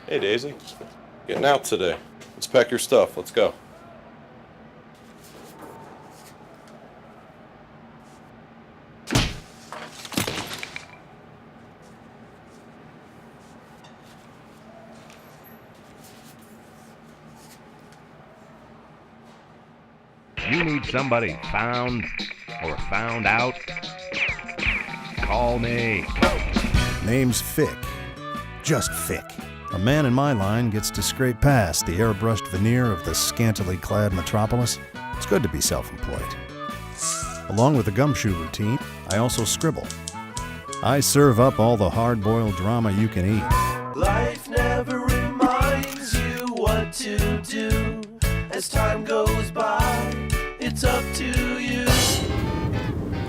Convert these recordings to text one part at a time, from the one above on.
Hey, Daisy. Getting out today. Let's pack your stuff. Let's go. You need somebody found or found out? Call me. Name's Fick. Just Fick. A man in my line gets to scrape past the airbrushed veneer of the scantily clad metropolis. It's good to be self-employed. Along with the gumshoe routine, I also scribble. I serve up all the hard-boiled drama you can eat. Life never reminds you what to do. As time goes by, it's up to you.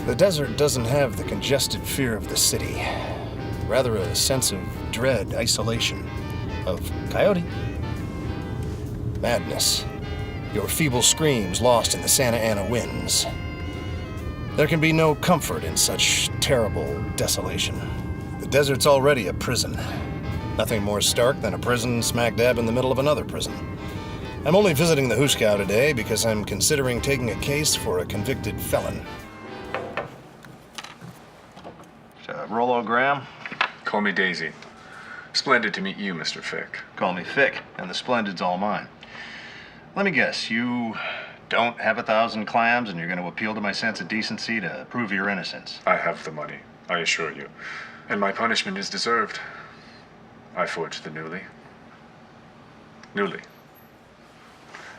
The desert doesn't have the congested fear of the city. Rather a sense of dread, isolation, of coyote. Madness. Your feeble screams lost in the Santa Ana winds. There can be no comfort in such terrible desolation. The desert's already a prison. Nothing more stark than a prison smack dab in the middle of another prison. I'm only visiting the Hooskow today because I'm considering taking a case for a convicted felon. Rollo Graham? Call me Daisy. Splendid to meet you, Mr. Fick. Call me Fick, and the splendid's all mine. Let me guess, you don't have 1,000 clams and you're going to appeal to my sense of decency to prove your innocence? I have the money, I assure you. And my punishment is deserved. I forged the Newly.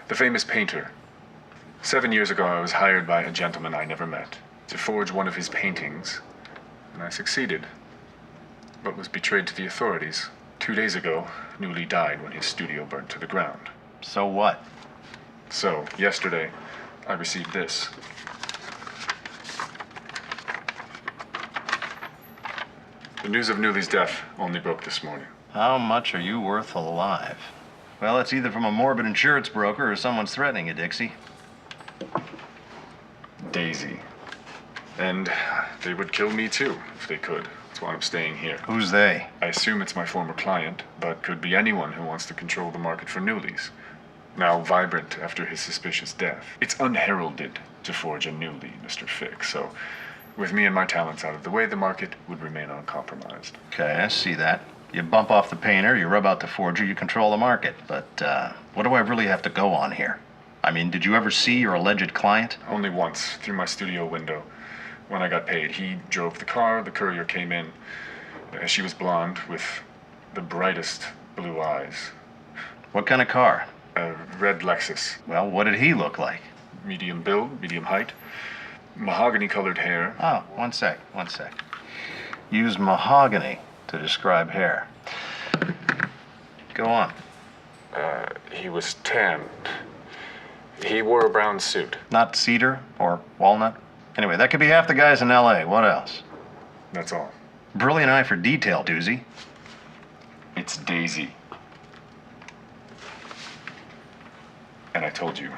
The famous painter. 7 years ago, I was hired by a gentleman I never met to forge one of his paintings, and I succeeded, but was betrayed to the authorities. 2 days ago, Newly died when his studio burned to the ground. So what? So, yesterday, I received this. The news of Newly's death only broke this morning. How much are you worth alive? Well, it's either from a morbid insurance broker or someone's threatening you, Dixie. Daisy. And they would kill me too, if they could. That's why I'm staying here. Who's they? I assume it's my former client, but could be anyone who wants to control the market for Newlies. Now vibrant after his suspicious death. It's unheralded to forge a Newly, Mr. Fick, so with me and my talents out of the way, the market would remain uncompromised. Okay, I see that. You bump off the painter, you rub out the forger, you control the market. But, what do I really have to go on here? I mean, did you ever see your alleged client? Only once, through my studio window. When I got paid, he drove the car, the courier came in. She was blonde with the brightest blue eyes. What kind of car? A red Lexus. Well, what did he look like? Medium build, medium height. Mahogany-colored hair. Oh, one sec. Use mahogany to describe hair. Go on. He was tanned. He wore a brown suit. Not cedar or walnut? Anyway, that could be half the guys in L.A. What else? That's all. Brilliant eye for detail, doozy. It's Daisy. And I told you,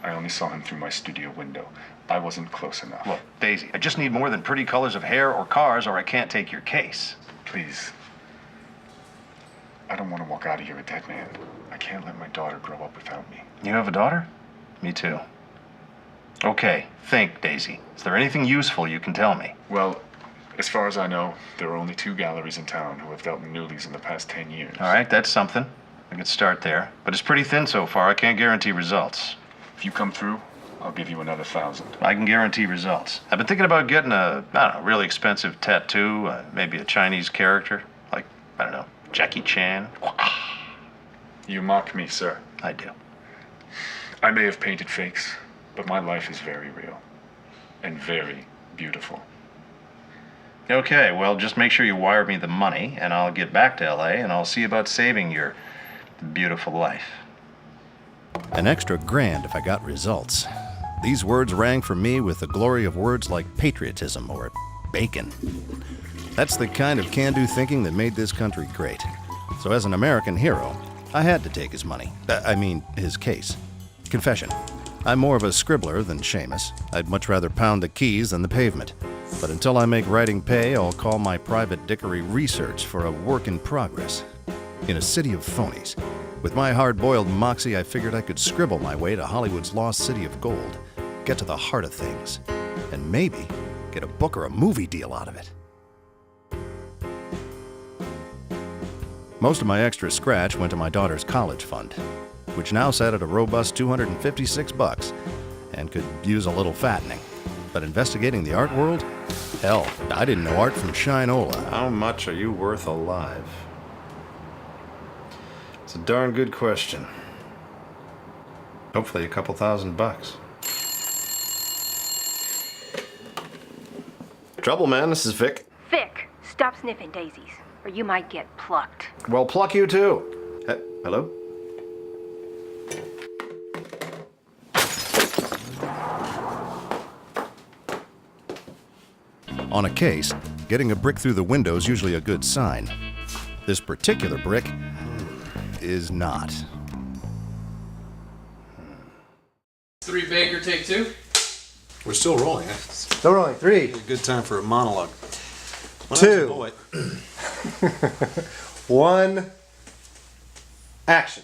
I only saw him through my studio window. I wasn't close enough. Look, Daisy, I just need more than pretty colors of hair or cars, or I can't take your case. Please. I don't want to walk out of here a dead man. I can't let my daughter grow up without me. You have a daughter? Me too. Okay, think, Daisy. Is there anything useful you can tell me? Well, as far as I know, there are only 2 galleries in town who have dealt in Newlies in the past 10 years. All right, that's something. I could start there. But it's pretty thin so far. I can't guarantee results. If you come through, I'll give you another 1,000. I can guarantee results. I've been thinking about getting a, really expensive tattoo, maybe a Chinese character, like, Jackie Chan. You mock me, sir. I do. I may have painted fakes, but my life is very real and very beautiful. Okay, well, just make sure you wire me the money, and I'll get back to L.A., and I'll see about saving your beautiful life. An extra grand if I got results. These words rang for me with the glory of words like patriotism or bacon. That's the kind of can-do thinking that made this country great. So as an American hero, I had to take his money. His case. Confession. I'm more of a scribbler than Seamus. I'd much rather pound the keys than the pavement. But until I make writing pay, I'll call my private dickery research for a work in progress. in a city of phonies. With my hard-boiled moxie, I figured I could scribble my way to Hollywood's lost city of gold, get to the heart of things, and maybe get a book or a movie deal out of it. Most of my extra scratch went to my daughter's college fund, which now sat at a robust $256 and could use a little fattening. But investigating the art world? Hell, I didn't know art from Shinola. How much are you worth alive? It's a darn good question. Hopefully a couple $1,000. Trouble, man. This is Fick. Fick, stop sniffing daisies, or you might get plucked. Well, pluck you too. Hello? On a case, getting a brick through the window is usually a good sign. This particular brick is not. 3 Baker, take 2. We're still rolling. Still rolling. 3, Good time for a monologue. When 2, I was a boy, 1, action.